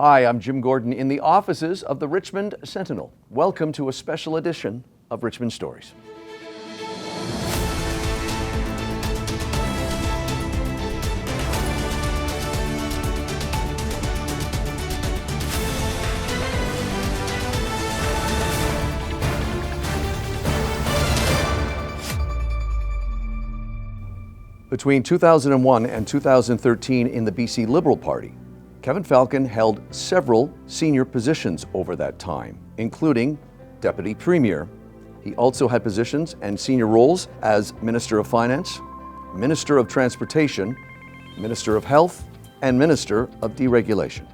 Hi, I'm Jim Gordon in the offices of the Richmond Sentinel. Welcome to a special edition of Richmond Stories. Between 2001 and 2013 in the BC Liberal Party, Kevin Falcon held several senior positions over that time, including Deputy Premier. He also had positions and senior roles as Minister of Finance, Minister of Transportation, Minister of Health, and Minister of Deregulation.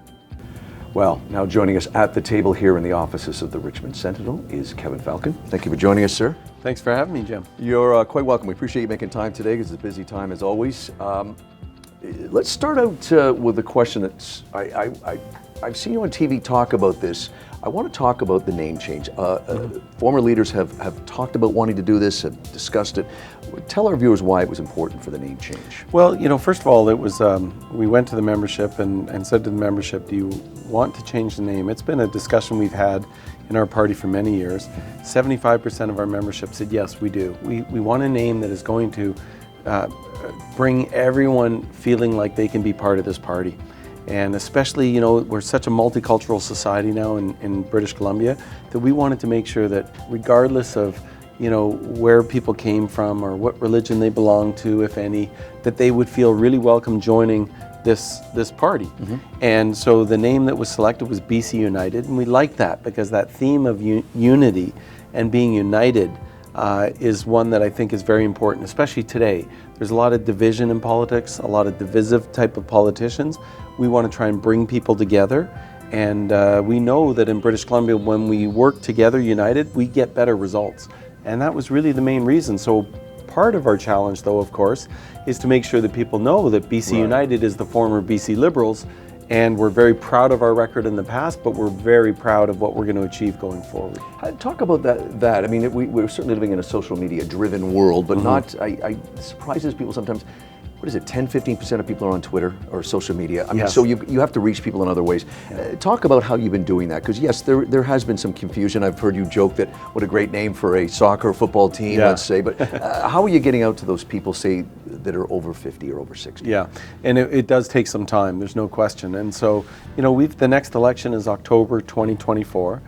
Well, now joining us at the table here in the offices of the Richmond Sentinel is Kevin Falcon. Thank you for joining us, sir. Thanks for having me, Jim. You're quite welcome. We appreciate you making time today because it's a busy time as always. Let's start out with a question that's, I've seen you on TV talk about this. I want to talk about the name change. Former leaders have talked about wanting to do this, have discussed it. Tell our viewers why it was important for the name change. Well, first of all, it was, we went to the membership and said to the membership, do you want to change the name? It's been a discussion we've had in our party for many years. 75% of our membership said, yes, we do. We want a name that is going to bring everyone feeling like they can be part of this party. And especially, we're such a multicultural society now in British Columbia that we wanted to make sure that regardless of, where people came from or what religion they belong to, if any, that they would feel really welcome joining this party. Mm-hmm. And so the name that was selected was BC United, and we like that because that theme of unity and being united is one that I think is very important, especially today. There's a lot of division in politics, a lot of divisive type of politicians. We want to try and bring people together, and we know that in British Columbia, when we work together united, we get better results. And that was really the main reason. So part of our challenge, though, of course, is to make sure that people know that BC Right. United is the former BC Liberals, and we're very proud of our record in the past, but we're very proud of what we're going to achieve going forward. Talk about that. I mean, we're certainly living in a social media driven world, but not, it surprises people sometimes. What is it, 10-15% of people are on Twitter or social media? I mean, so you have to reach people in other ways. Talk about how you've been doing that, because yes, there has been some confusion. I've heard you joke that what a great name for a soccer football team, let's say, but how are you getting out to those people, say, that are over 50 or over 60? Yeah, and it does take some time, there's no question. And so, the next election is October 2024.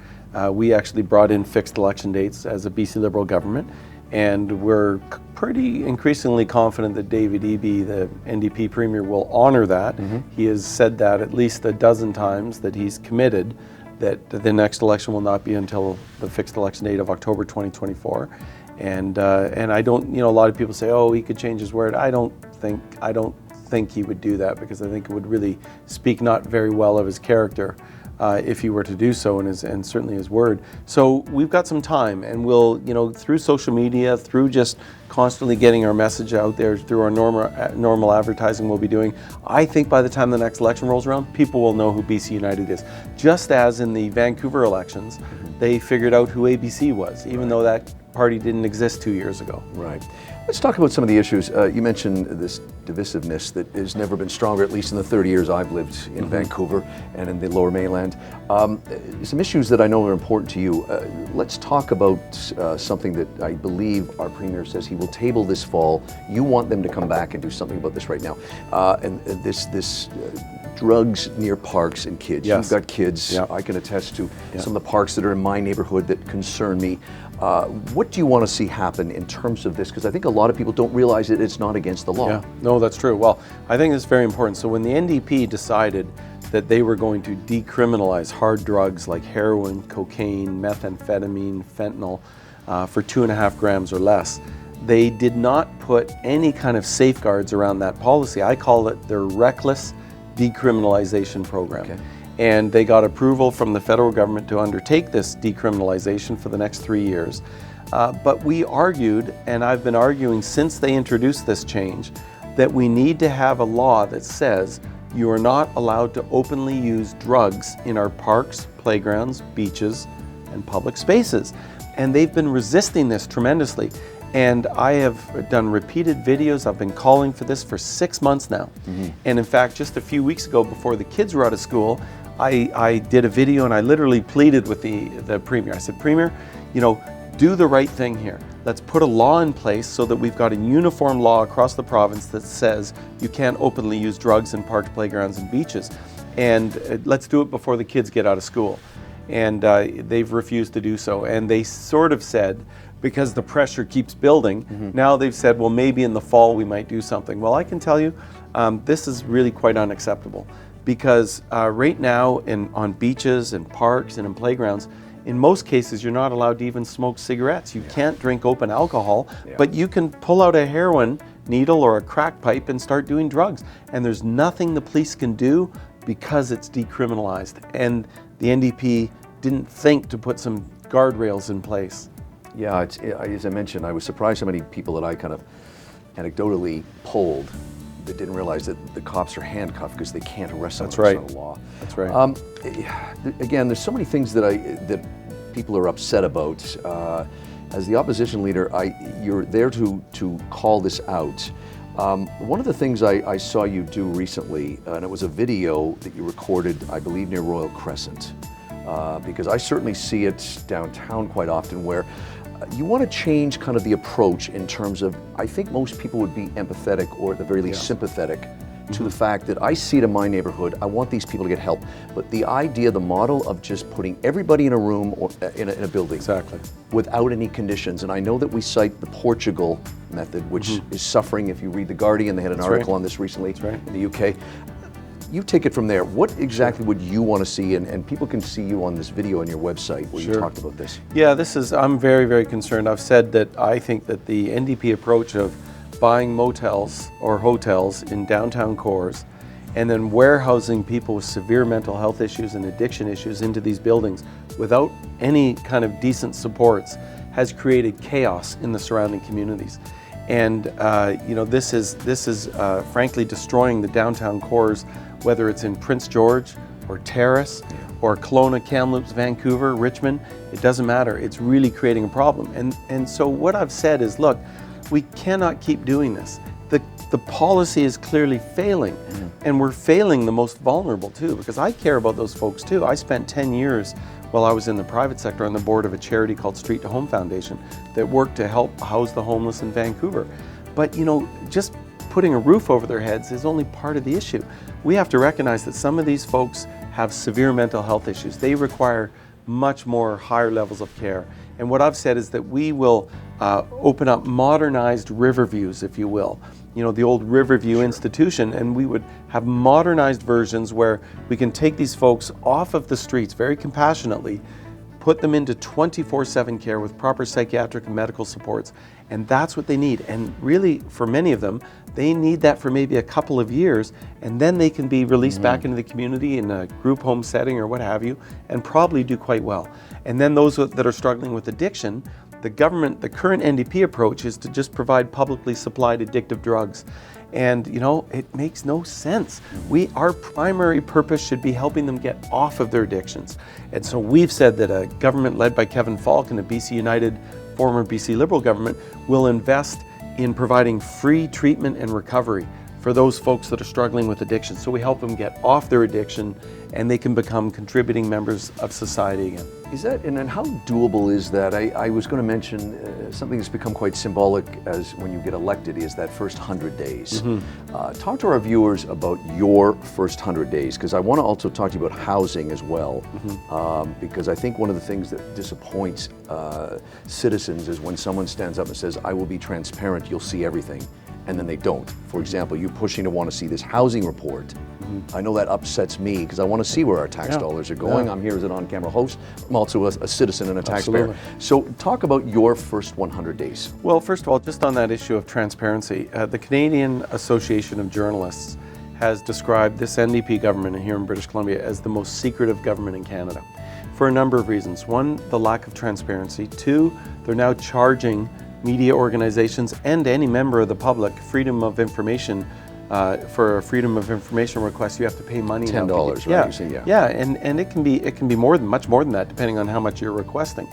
We actually brought in fixed election dates as a BC Liberal government, and we're pretty increasingly confident that David Eby, the NDP Premier, will honor that. Mm-hmm. He has said that at least a dozen times, that he's committed that the next election will not be until the fixed election date of October 2024. And I don't, a lot of people say, oh, he could change his word. I don't think he would do that, because I think it would really speak not very well of his character if he were to do so, and certainly his word. So we've got some time, and we'll, through social media, through just constantly getting our message out there, through our normal advertising we'll be doing, I think by the time the next election rolls around, people will know who BC United is. Just as in the Vancouver elections, they figured out who ABC was, even though that party didn't exist 2 years ago. Right. Let's talk about some of the issues. You mentioned this divisiveness that has never been stronger, at least in the 30 years I've lived in Vancouver and in the Lower Mainland. Some issues that I know are important to you. Let's talk about something that I believe our Premier says he will table this fall. You want them to come back and do something about this right now. And this drugs near parks and kids. Yes. You've got kids. Yeah. I can attest to some of the parks that are in my neighborhood that concern me. What do you want to see happen in terms of this? Because I think a lot of people don't realize that it's not against the law. Yeah, no, that's true. Well, I think it's very important. So when the NDP decided that they were going to decriminalize hard drugs like heroin, cocaine, methamphetamine, fentanyl for 2.5 grams or less, they did not put any kind of safeguards around that policy. I call it their reckless decriminalization program. Okay. And they got approval from the federal government to undertake this decriminalization for the next 3 years. But we argued, and I've been arguing since they introduced this change, that we need to have a law that says you are not allowed to openly use drugs in our parks, playgrounds, beaches, and public spaces. And they've been resisting this tremendously. And I have done repeated videos. I've been calling for this for 6 months now. Mm-hmm. And in fact, just a few weeks ago, before the kids were out of school, I did a video and I literally pleaded with the Premier. I said, Premier, you know, do the right thing here. Let's put a law in place so that we've got a uniform law across the province that says you can't openly use drugs in parks, playgrounds, and beaches. And let's do it before the kids get out of school. And they've refused to do so. And they sort of said, because the pressure keeps building, now they've said, well, maybe in the fall we might do something. Well, I can tell you, this is really quite unacceptable. Because right now on beaches and parks and in playgrounds, in most cases, you're not allowed to even smoke cigarettes. You can't drink open alcohol, but you can pull out a heroin needle or a crack pipe and start doing drugs. And there's nothing the police can do because it's decriminalized. And the NDP didn't think to put some guardrails in place. Yeah, as I mentioned, I was surprised how many people that I kind of anecdotally polled that didn't realize that the cops are handcuffed because they can't arrest someone without a law. That's right. Again, there's so many things that people are upset about. As the opposition leader, you're there to call this out. One of the things I saw you do recently, and it was a video that you recorded, I believe, near Royal Crescent, because I certainly see it downtown quite often where you want to change kind of the approach in terms of, I think most people would be empathetic or at the very least sympathetic to the fact that I see it in my neighborhood, I want these people to get help. But the idea, the model of just putting everybody in a room or in a building without any conditions, and I know that we cite the Portugal method, which is suffering. If you read The Guardian, they had an article on this recently in the UK. You take it from there. What exactly would you want to see? And people can see you on this video on your website where you talked about this. Yeah, I'm very, very concerned. I've said that I think that the NDP approach of buying motels or hotels in downtown cores and then warehousing people with severe mental health issues and addiction issues into these buildings without any kind of decent supports has created chaos in the surrounding communities. And you know, this is frankly destroying the downtown cores, whether it's in Prince George or Terrace or Kelowna, Kamloops, Vancouver, Richmond. It doesn't matter. It's really creating a problem. And so what I've said is, look, we cannot keep doing this. The policy is clearly failing, and we're failing the most vulnerable too, because I care about those folks too. I spent 10 years while I was in the private sector on the board of a charity called Street to Home Foundation that worked to help house the homeless in Vancouver. But you know, just putting a roof over their heads is only part of the issue. We have to recognize that some of these folks have severe mental health issues. They require much more higher levels of care. And what I've said is that we will open up modernized Riverviews, if you will. You know, the old Riverview institution, and we would have modernized versions where we can take these folks off of the streets very compassionately, put them into 24/7 care with proper psychiatric and medical supports, and that's what they need. And really, for many of them, they need that for maybe a couple of years, and then they can be released back into the community in a group home setting or what have you, and probably do quite well. And then those that are struggling with addiction, the current NDP approach is to just provide publicly supplied addictive drugs. And you know, it makes no sense. Our primary purpose should be helping them get off of their addictions. And so we've said that a government led by Kevin Falcon, a BC United, former BC Liberal government, will invest in providing free treatment and recovery for those folks that are struggling with addiction. So we help them get off their addiction and they can become contributing members of society again. Is that, and how doable is that? I was going to mention something that's become quite symbolic as when you get elected is that first 100 days. Talk to our viewers about your first 100 days, because I want to also talk to you about housing as well, because I think one of the things that disappoints citizens is when someone stands up and says, I will be transparent, you'll see everything, and then they don't. For example, you pushing to want to see this housing report. I know that upsets me because I want to see where our tax dollars are going. I'm here as an on-camera host. I'm also a citizen and a taxpayer. So talk about your first 100 days. Well, first of all, just on that issue of transparency, the Canadian Association of Journalists has described this NDP government here in British Columbia as the most secretive government in Canada for a number of reasons. One, the lack of transparency. Two, they're now charging media organizations and any member of the public freedom of information. For a freedom of information request, you have to pay money. $10, right? Yeah, and it can be much more than that, depending on how much you're requesting,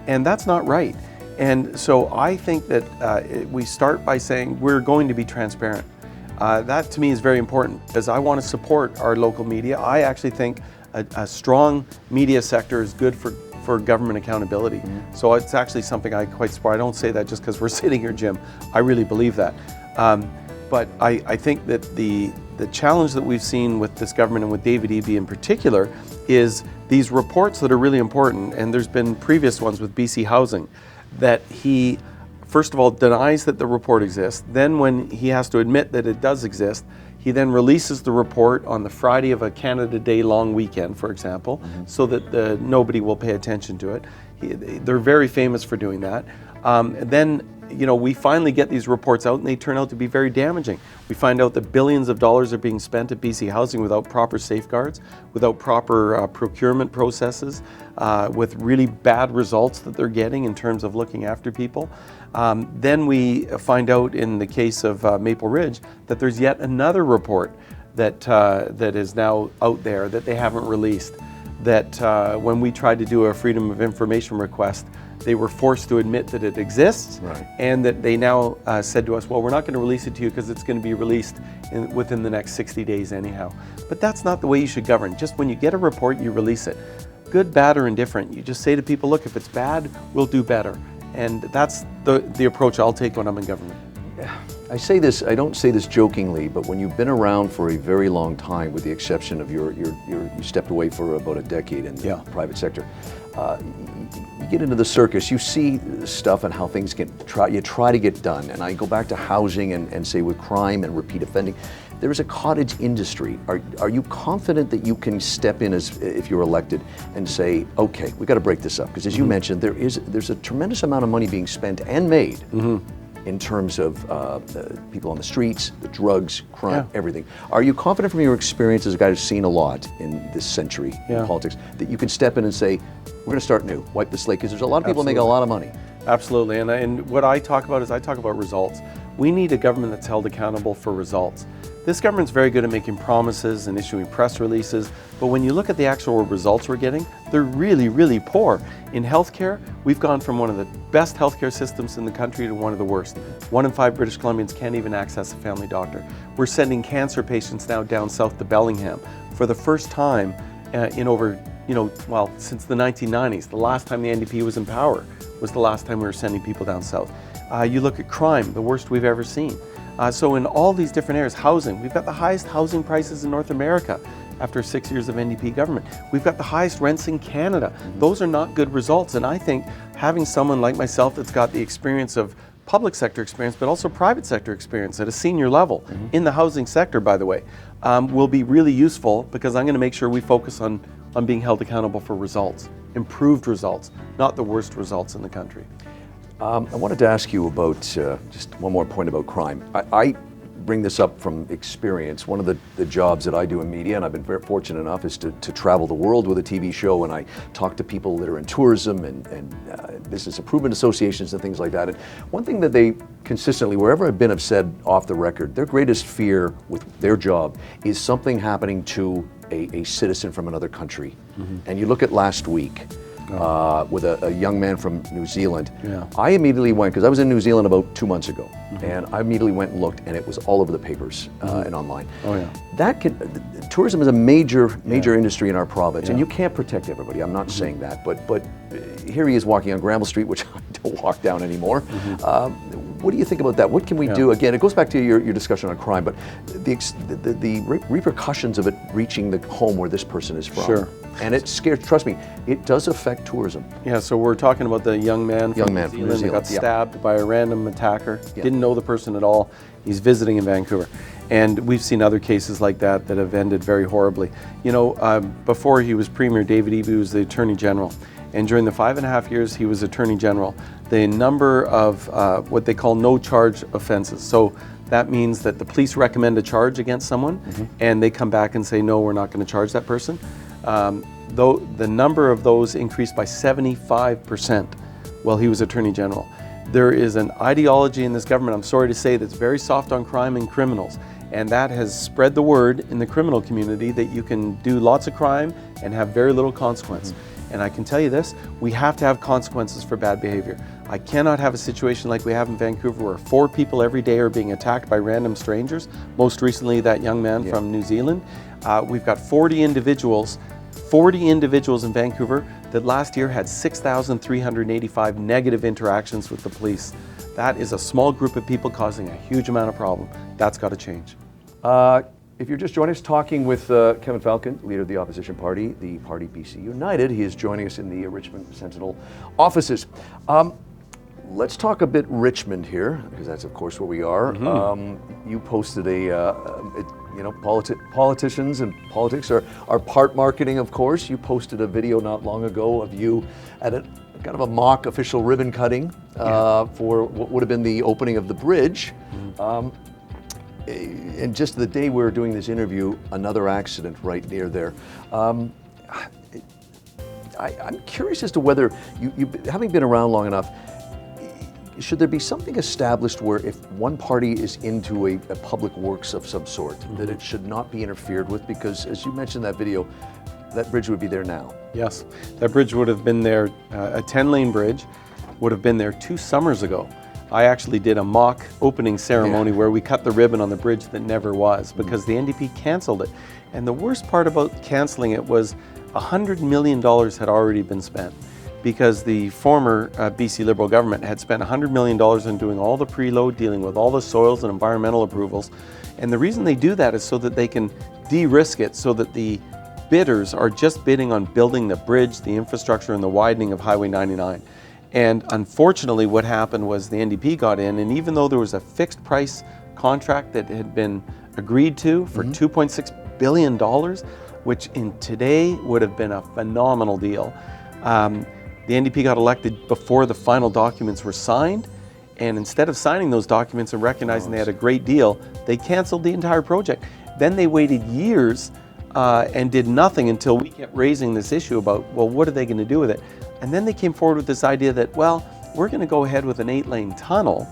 and that's not right. And so I think that we start by saying we're going to be transparent. That to me is very important because I want to support our local media. I actually think a strong media sector is good for government accountability. So it's actually something I quite support. I don't say that just because we're sitting here, Jim. I really believe that. But I think that the challenge that we've seen with this government and with David Eby in particular is these reports that are really important, and there's been previous ones with BC Housing, that he, first of all, denies that the report exists. Then when he has to admit that it does exist, he then releases the report on the Friday of a Canada Day long weekend, for example, so that nobody will pay attention to it. They're very famous for doing that. Then we finally get these reports out and they turn out to be very damaging. We find out that billions of dollars are being spent at BC Housing without proper safeguards, without proper procurement processes, with really bad results that they're getting in terms of looking after people. Then we find out in the case of Maple Ridge that there's yet another report that is now out there that they haven't released, that when we tried to do a Freedom of Information request, they were forced to admit that it exists, and that they now said to us, well, we're not going to release it to you because it's going to be released within the next 60 days anyhow. But that's not the way you should govern. Just when you get a report, you release it. Good, bad, or indifferent. You just say to people, look, if it's bad, we'll do better. And that's the approach I'll take when I'm in government. I say this, I don't say this jokingly, but when you've been around for a very long time, with the exception of you stepped away for about a decade in the private sector, you get into the circus, you see stuff and how things you try to get done. And I go back to housing and say with crime and repeat offending, there is a cottage industry. Are you confident that you can step in as if you're elected and say, okay, we got to break this up? Because as you mentioned, there's a tremendous amount of money being spent and made in terms of people on the streets, the drugs, crime, everything. Are you confident from your experience as a guy who's seen a lot in this century in politics that you can step in and say, we're going to start new, wipe the slate? Because there's a lot of people making a lot of money. Absolutely, and what I talk about is I talk about results. We need a government that's held accountable for results. This government's very good at making promises and issuing press releases, but when you look at the actual results we're getting, they're really, really poor. In healthcare, we've gone from one of the best healthcare systems in the country to one of the worst. 1 in 5 British Columbians can't even access a family doctor. We're sending cancer patients now down south to Bellingham for the first time in over, since the 1990s. The last time the NDP was in power was the last time we were sending people down south. You look at crime, the worst we've ever seen. So in all these different areas, housing, we've got the highest housing prices in North America after 6 years of NDP government. We've got the highest rents in Canada. Those are not good results. And I think having someone like myself that's got the experience of public sector experience, but also private sector experience at a senior level in the housing sector, by the way, will be really useful, because I'm going to make sure we focus on being held accountable for results, improved results, not the worst results in the country. I wanted to ask you about just one more point about crime. I bring this up from experience. One of the jobs that I do in media, and I've been very fortunate enough, is to travel the world with a TV show, and I talk to people that are in tourism and business improvement associations and things like that. And one thing that they consistently, wherever I've been, have said off the record, their greatest fear with their job is something happening to a citizen from another country. And you look at last week, with a young man from New Zealand. I immediately went, because I was in New Zealand about 2 months ago, and I immediately went and looked, and it was all over the papers and online. Tourism is a major industry in our province, and you can't protect everybody. I'm not saying that, but here he is walking on Granville Street, which I don't walk down anymore. What do you think about that? What can we do? Again, it goes back to your discussion on crime, but the repercussions of it reaching the home where this person is from. And it scares, trust me, it does affect tourism. Yeah, so we're talking about the young man from New Zealand that got stabbed by a random attacker. Didn't know the person at all. He's visiting in Vancouver. And we've seen other cases like that that have ended very horribly. Before he was Premier, David Eby was the Attorney General. And during the 5.5 years he was Attorney General, the number of what they call no-charge offenses. So that means that the police recommend a charge against someone, and they come back and say, no, we're not going to charge that person. Though the number of those increased by 75% while he was Attorney General. There is an ideology in this government, I'm sorry to say, that's very soft on crime and criminals. And that has spread the word in the criminal community that you can do lots of crime and have very little consequence. And I can tell you this, we have to have consequences for bad behavior. I cannot have a situation like we have in Vancouver where 4 people every day are being attacked by random strangers. Most recently, that young man from New Zealand. We've got 40 individuals 40 individuals in Vancouver that last year had 6,385 negative interactions with the police. That is a small group of people causing a huge amount of problem. That's got to change. If you're just joining us, talking with Kevin Falcon, leader of the opposition party, the party BC United. He is joining us in the Richmond Sentinel offices. Let's talk a bit Richmond here, because that's of course where we are. You posted politicians and politics are part marketing, of course. You posted a video not long ago of you at a kind of a mock official ribbon cutting for what would have been the opening of the bridge. And just the day we were doing this interview, another accident right near there. I'm curious as to whether, you having been around long enough, should there be something established where if one party is into a public works of some sort, that it should not be interfered with? Because as you mentioned in that video, that bridge would be there now. Yes, that bridge would have been there, a 10-lane bridge would have been there 2 summers ago. I actually did a mock opening ceremony where we cut the ribbon on the bridge that never was, because the NDP canceled it. And the worst part about canceling it was $100 million had already been spent, because the former BC Liberal government had spent $100 million on doing all the preload, dealing with all the soils and environmental approvals. And the reason they do that is so that they can de-risk it, so that the bidders are just bidding on building the bridge, the infrastructure, and the widening of Highway 99. And unfortunately, what happened was the NDP got in, and even though there was a fixed price contract that had been agreed to for $2.6 billion, which in today would have been a phenomenal deal, the NDP got elected before the final documents were signed. And instead of signing those documents and recognizing they had a great deal, they canceled the entire project. Then they waited years and did nothing until we kept raising this issue about, well, what are they going to do with it? And then they came forward with this idea that, well, we're going to go ahead with an 8-lane tunnel,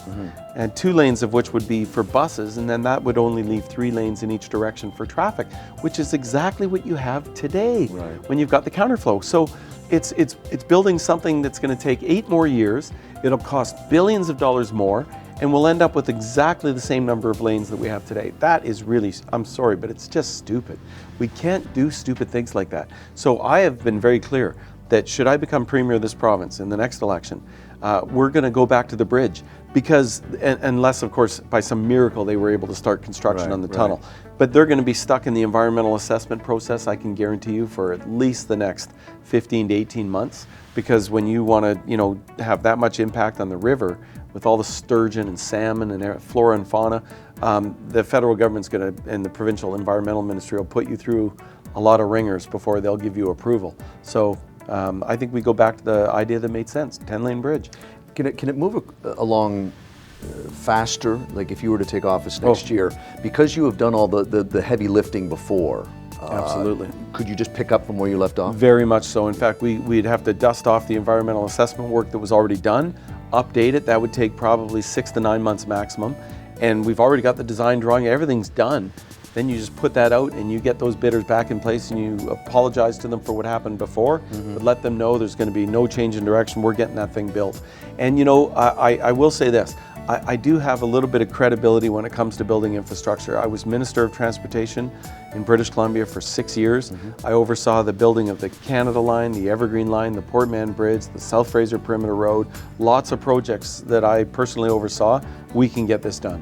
and 2 lanes of which would be for buses, and then that would only leave 3 lanes in each direction for traffic, which is exactly what you have today when you've got the counterflow. So it's building something that's going to take 8 more years. It'll cost billions of dollars more, and we'll end up with exactly the same number of lanes that we have today. That is really, I'm sorry, but it's just stupid. We can't do stupid things like that. So I have been very clear that should I become Premier of this province in the next election, we're going to go back to the bridge, because, unless of course by some miracle they were able to start construction on the tunnel, but they're going to be stuck in the environmental assessment process, I can guarantee you, for at least the next 15 to 18 months, because when you want to, have that much impact on the river with all the sturgeon and salmon and flora and fauna, the federal government's going to, and the provincial environmental ministry will put you through a lot of ringers before they'll give you approval. So I think we go back to the idea that made sense, 10-lane bridge. Can it move along faster, like if you were to take office next year, because you have done all the heavy lifting before? Absolutely. Could you just pick up from where you left off? Very much so. In fact, we'd have to dust off the environmental assessment work that was already done, update it. That would take probably 6 to 9 months maximum. And we've already got the design drawing, everything's done. Then you just put that out and you get those bidders back in place, and you apologize to them for what happened before, but let them know there's going to be no change in direction. We're getting that thing built. And I will say this, I do have a little bit of credibility when it comes to building infrastructure. I was Minister of Transportation in British Columbia for 6 years. I oversaw the building of the Canada Line, the Evergreen Line, the Port Mann Bridge, the South Fraser Perimeter Road, lots of projects that I personally oversaw. We can get this done.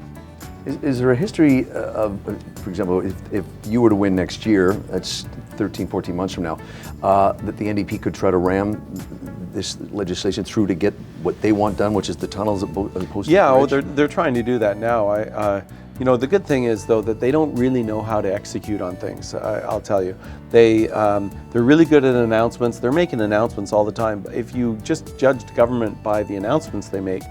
Is there a history of, for example, if you were to win next year, that's 13, 14 months from now, that the NDP could try to ram this legislation through to get what they want done, which is the tunnels as opposed to the bridge? They're trying to do that now. The good thing is, though, that they don't really know how to execute on things. I'll tell you, they're really good at announcements. They're making announcements all the time. But if you just judged government by the announcements they make,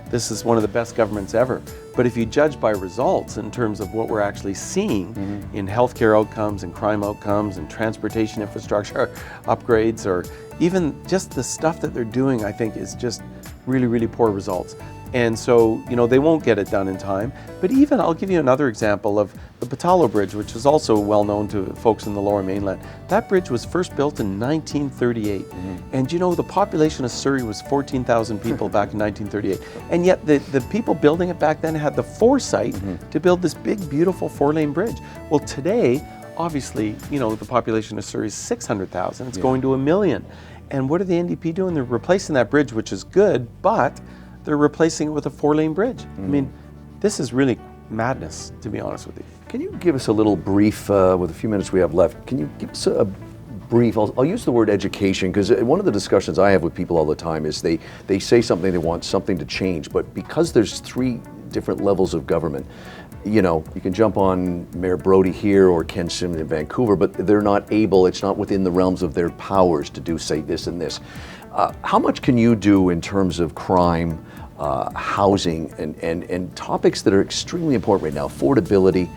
this is one of the best governments ever. But if you judge by results in terms of what we're actually seeing in healthcare outcomes and crime outcomes and transportation infrastructure upgrades, or even just the stuff that they're doing, I think is just really, really poor results. And so, they won't get it done in time. But even, I'll give you another example of the Patalo Bridge, which is also well known to folks in the Lower Mainland. That bridge was first built in 1938. And the population of Surrey was 14,000 people back in 1938. And yet the people building it back then had the foresight to build this big, beautiful 4-lane bridge. Well, today, Obviously, the population of Surrey is 600,000. It's going to 1 million. And what are the NDP doing? They're replacing that bridge, which is good, but they're replacing it with a 4-lane bridge. I mean, this is really madness, to be honest with you. Can you give us a little brief, with a few minutes we have left, can you give us a brief, I'll use the word education, because one of the discussions I have with people all the time is they say something, they want something to change, but because there's 3 different levels of government, you can jump on Mayor Brody here or Ken Simon in Vancouver, but they're not able, it's not within the realms of their powers to do, say, this and this. How much can you do in terms of crime, housing, and topics that are extremely important right now, affordability?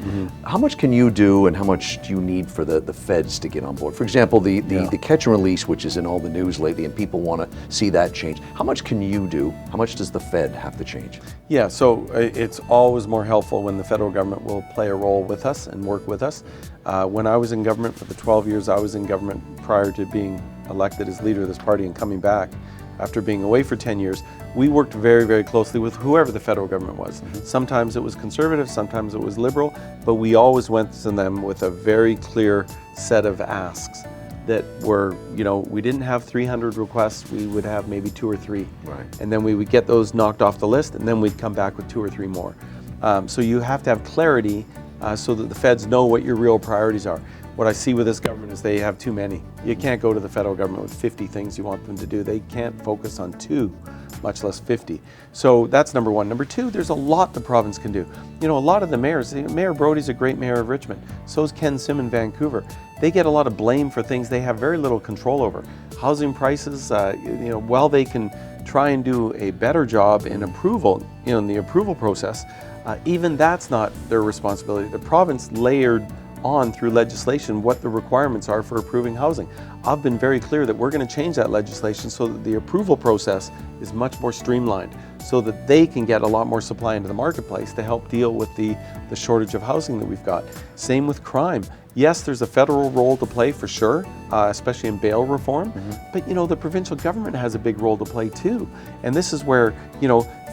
How much can you do, and how much do you need for the feds to get on board? For example, the catch and release, which is in all the news lately, and people want to see that change. How much can you do? How much does the Fed have to change? Yeah, so it's always more helpful when the federal government will play a role with us and work with us. When I was in government for the 12 years I was in government prior to being elected as leader of this party and coming back after being away for 10 years, we worked very, very closely with whoever the federal government was. Sometimes it was conservative, sometimes it was liberal, but we always went to them with a very clear set of asks that were, we didn't have 300 requests, we would have maybe 2 or 3. Right. And then we would get those knocked off the list, and then we'd come back with 2 or 3 more. So you have to have clarity so that the feds know what your real priorities are. What I see with this government is they have too many. You can't go to the federal government with 50 things you want them to do. They can't focus on 2, much less 50. So that's number 1. Number 2, there's a lot the province can do. A lot of the mayors, Mayor Brody's a great mayor of Richmond. So is Ken Sim in Vancouver. They get a lot of blame for things they have very little control over. Housing prices, while they can try and do a better job in approval, in the approval process, even that's not their responsibility. The province layered on through legislation what the requirements are for approving housing. I've been very clear that we're going to change that legislation so that the approval process is much more streamlined, so that they can get a lot more supply into the marketplace to help deal with the shortage of housing that we've got. Same with crime. Yes, there's a federal role to play for sure, especially in bail reform, but the provincial government has a big role to play too. And this is where,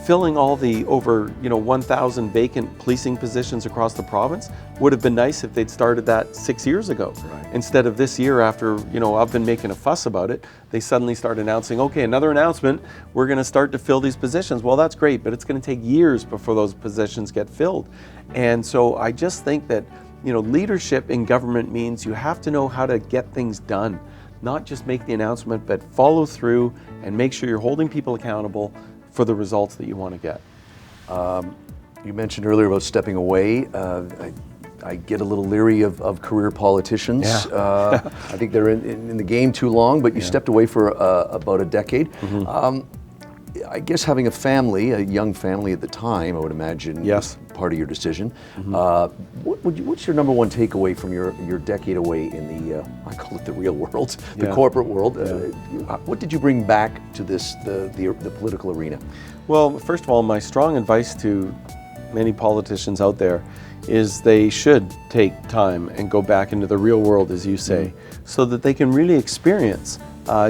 filling all the over 1,000 vacant policing positions across the province would have been nice if they'd started that 6 years ago. Right. Instead of this year, after I've been making a fuss about it, they suddenly start announcing, okay, another announcement, we're going to start to fill these positions. Well, that's great, but it's going to take years before those positions get filled. And so I just think that leadership in government means you have to know how to get things done, not just make the announcement, but follow through and make sure you're holding people accountable for the results that you want to get. You mentioned earlier about stepping away. I get a little leery of career politicians. Yeah. I think they're in the game too long, but you stepped away for about a decade. I guess having a young family at the time, I would imagine, yes, was part of your decision. What's your number 1 takeaway from your decade away in the, I call it the real world, the corporate world? What did you bring back to the political arena? Well, first of all, my strong advice to many politicians out there is they should take time and go back into the real world, as you say, so that they can really experience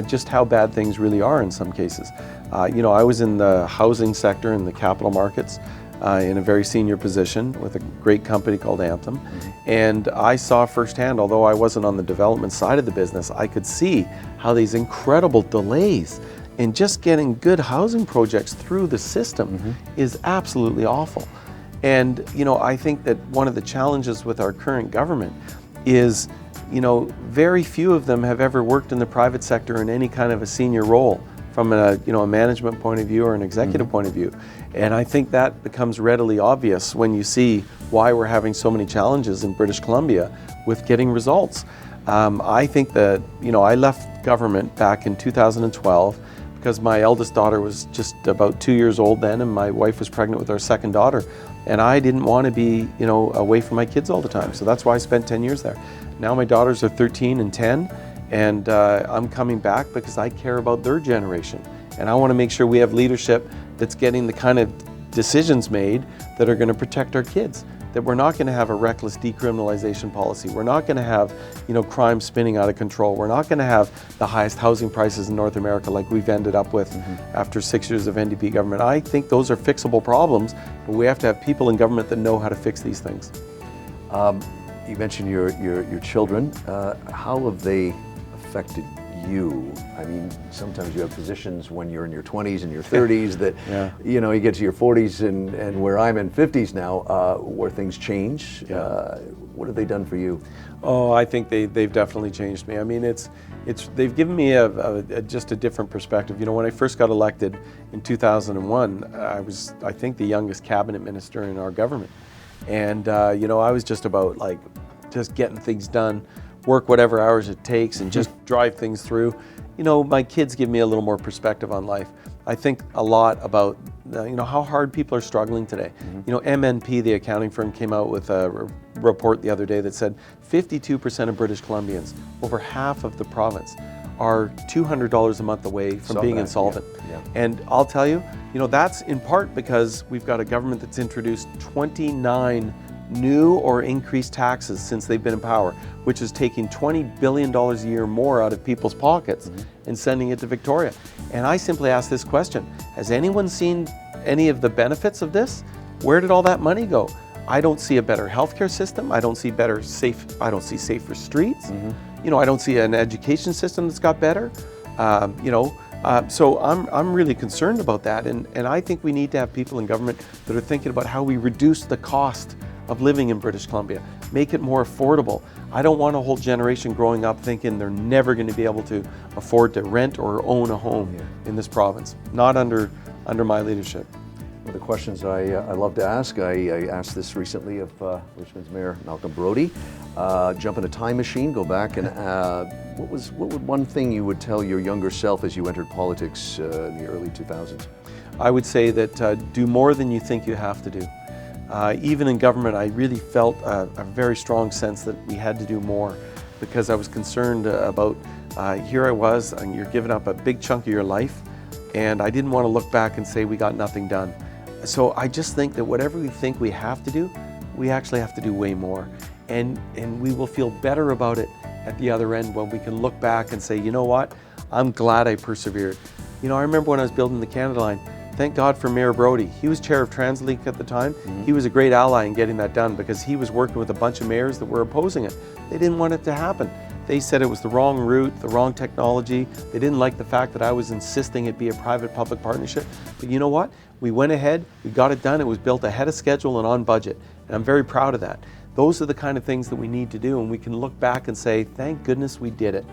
just how bad things really are in some cases. I was in the housing sector in the capital markets in a very senior position with a great company called Anthem. And I saw firsthand, although I wasn't on the development side of the business, I could see how these incredible delays in just getting good housing projects through the system is absolutely awful. And, I think that one of the challenges with our current government is, very few of them have ever worked in the private sector in any kind of a senior role from a management point of view or an executive point of view. And I think that becomes readily obvious when you see why we're having so many challenges in British Columbia with getting results. I think that, I left government back in 2012 because my eldest daughter was just about 2 years old then, and my wife was pregnant with our second daughter. And I didn't want to be, away from my kids all the time. So that's why I spent 10 years there. Now my daughters are 13 and 10. And I'm coming back because I care about their generation. And I want to make sure we have leadership that's getting the kind of decisions made that are going to protect our kids. That we're not going to have a reckless decriminalization policy. We're not going to have, crime spinning out of control. We're not going to have the highest housing prices in North America like we've ended up with after 6 years of NDP government. I think those are fixable problems, but we have to have people in government that know how to fix these things. You mentioned your children. How have they affected you? I mean, sometimes you have positions when you're in your 20s and your 30s that, Yeah. you know, you get to your 40s and where I'm in 50s now, where things change. Yeah. What have they done for you? Oh, I think they've definitely changed me. I mean, they've given me just a different perspective. You know, when I first got elected in 2001, I was, I think, the youngest cabinet minister in our government. And, you know, I was just about like just getting things done, work whatever hours it takes and just drive things through. You know, my kids give me a little more perspective on life. I think a lot about, you know, how hard people are struggling today. You know, MNP, the accounting firm, came out with a report the other day that said 52% of British Columbians, over half of the province, are $200 a month away from being insolvent. Yeah. And I'll tell you, you know, that's in part because we've got a government that's introduced 29 new or increased taxes since they've been in power, which is taking $20 billion a year more out of people's pockets and sending it to Victoria. And I simply ask this question: has anyone seen any of the benefits of this? Where did all that money go? I don't see a better healthcare system. I don't see safer streets. You know, I don't see an education system that's got better. So I'm really concerned about that. And I think we need to have people in government that are thinking about how we reduce the cost of living in British Columbia, make it more affordable. I don't want a whole generation growing up thinking they're never going to be able to afford to rent or own a home in this province. Not under my leadership. One of the questions I love to ask, I asked this recently of Richmond's Mayor Malcolm Brodie. Jump in a time machine, go back, and what would one thing you would tell your younger self as you entered politics in the early 2000s? I would say that do more than you think you have to do. Even in government, I really felt a very strong sense that we had to do more, because I was concerned about, here I was, and you're giving up a big chunk of your life, and I didn't want to look back and say we got nothing done. So I just think that whatever we think we have to do, we actually have to do way more. And we will feel better about it at the other end when we can look back and say, you know what, I'm glad I persevered. You know, I remember when I was building the Canada Line, thank God for Mayor Brodie. He was chair of TransLink at the time. He was a great ally in getting that done, because he was working with a bunch of mayors that were opposing it. They didn't want it to happen. They said it was the wrong route, the wrong technology. They didn't like the fact that I was insisting it be a private-public partnership. But you know what? We went ahead, we got it done. It was built ahead of schedule and on budget. And I'm very proud of that. Those are the kind of things that we need to do, and we can look back and say, thank goodness we did it.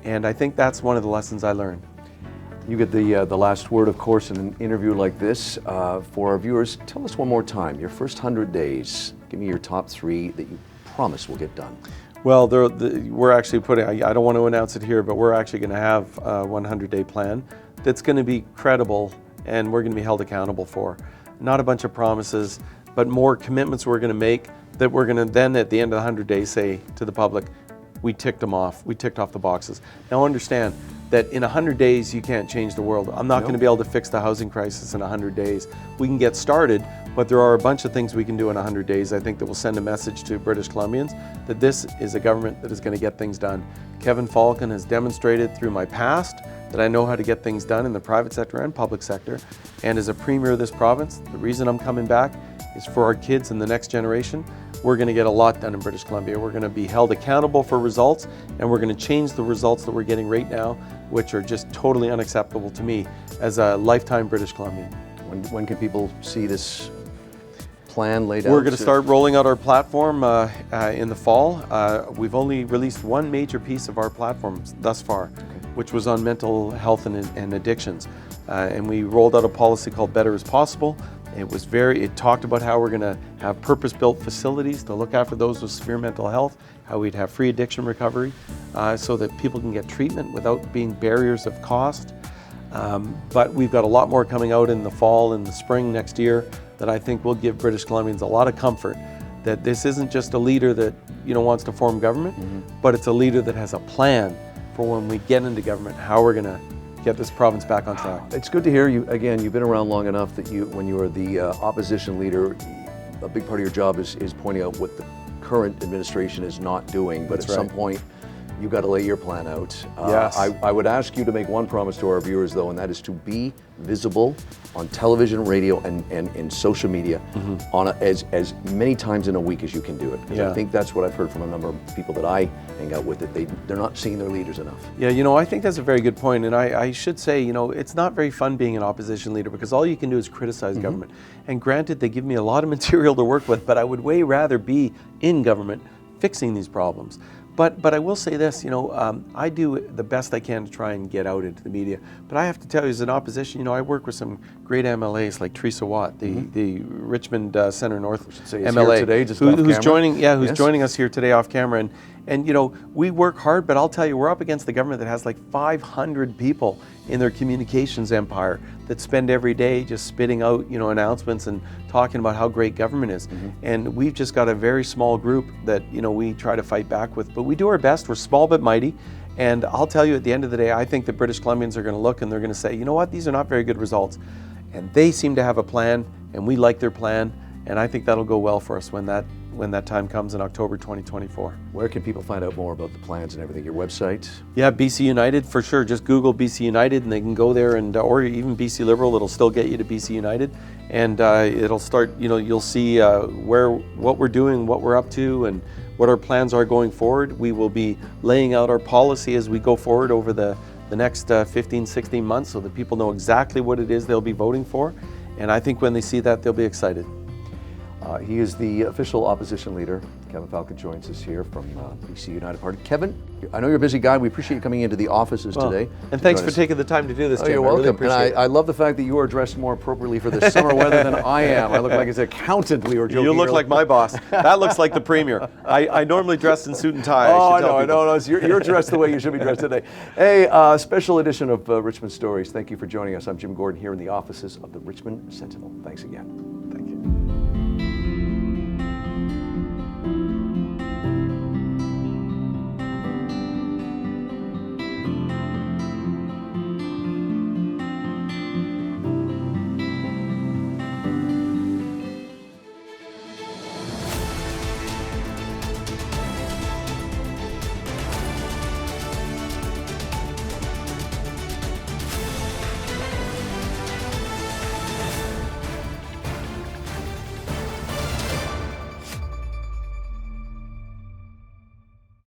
And I think that's one of the lessons I learned. You get the last word, of course, in an interview like this. For our viewers, tell us one more time, your first 100 days. Give me your top 3 that you promise will get done. Well, we're actually putting, I don't want to announce it here, but we're actually going to have a 100-day plan that's going to be credible and we're going to be held accountable for. Not a bunch of promises, but more commitments we're going to make that we're going to then at the end of the 100 days say to the public, we ticked them off. We ticked off the boxes. Now understand that in 100 days you can't change the world. I'm not going to be able to fix the housing crisis in 100 days. We can get started, but there are a bunch of things we can do in 100 days, I think, that will send a message to British Columbians that this is a government that is going to get things done. Kevin Falcon has demonstrated through my past that I know how to get things done in the private sector and public sector. And as a premier of this province, the reason I'm coming back is for our kids and the next generation. We're going to get a lot done in British Columbia. We're going to be held accountable for results, and we're going to change the results that we're getting right now, which are just totally unacceptable to me as a lifetime British Columbian. When can people see this plan laid out? We're going to start rolling out our platform in the fall. We've only released one major piece of our platform thus far, which was on mental health and addictions. And we rolled out a policy called Better is Possible. It talked about how we're going to have purpose-built facilities to look after those with severe mental health, how we'd have free addiction recovery so that people can get treatment without being barriers of cost. But we've got a lot more coming out in the fall and the spring next year that I think will give British Columbians a lot of comfort that this isn't just a leader that wants to form government, but it's a leader that has a plan for when we get into government, how we're going to get this province back on track. It's good to hear you. Again, you've been around long enough that when you are the opposition leader, a big part of your job is pointing out what the current administration is not doing. But at some point, You got to lay your plan out. Yes. I would ask you to make one promise to our viewers, though, and that is to be visible on television, radio, and in social media on as many times in a week as you can do it. Because I think that's what I've heard from a number of people that I hang out with, that they're not seeing their leaders enough. Yeah, you know, I think that's a very good point. And I should say, you know, it's not very fun being an opposition leader because all you can do is criticize government. And granted, they give me a lot of material to work with, but I would way rather be in government fixing these problems. But I will say this, you know, I do the best I can to try and get out into the media. But I have to tell you, as an opposition, you know, I work with some great MLAs like Teresa Watt, the Richmond Centre North MLA, today, just who's joining us here today off camera. And you know, we work hard, but I'll tell you, we're up against the government that has like 500 people in their communications empire that spend every day just spitting out, you know, announcements and talking about how great government is. And we've just got a very small group that, you know, we try to fight back with, but we do our best. We're small but mighty. And I'll tell you, at the end of the day, I think the British Columbians are going to look and they're going to say, you know what, these are not very good results. And they seem to have a plan, and we like their plan. And I think that'll go well for us when that time comes in October 2024. Where can people find out more about the plans and everything? Your website? Yeah, BC United for sure. Just Google BC United and they can go there, and or even BC Liberal. It'll still get you to BC United, and it'll start. You know, you'll see what we're doing, what we're up to, and what our plans are going forward. We will be laying out our policy as we go forward over the next 15, 16 months, so that people know exactly what it is they'll be voting for. And I think when they see that, they'll be excited. He is the official opposition leader. Kevin Falcon joins us here from BC United Party. Kevin, I know you're a busy guy. We appreciate you coming into the offices today. And thanks for taking the time to do this, Jim. You're welcome. I really appreciate it. I love the fact that you are dressed more appropriately for this summer weather than I am. I look like an accountant. We were joking. You look earlier. like my boss. That looks like the premier. I normally dress in suit and tie. No. You're dressed the way you should be dressed today. Hey, special edition of Richmond Stories. Thank you for joining us. I'm Jim Gordon here in the offices of the Richmond Sentinel. Thanks again.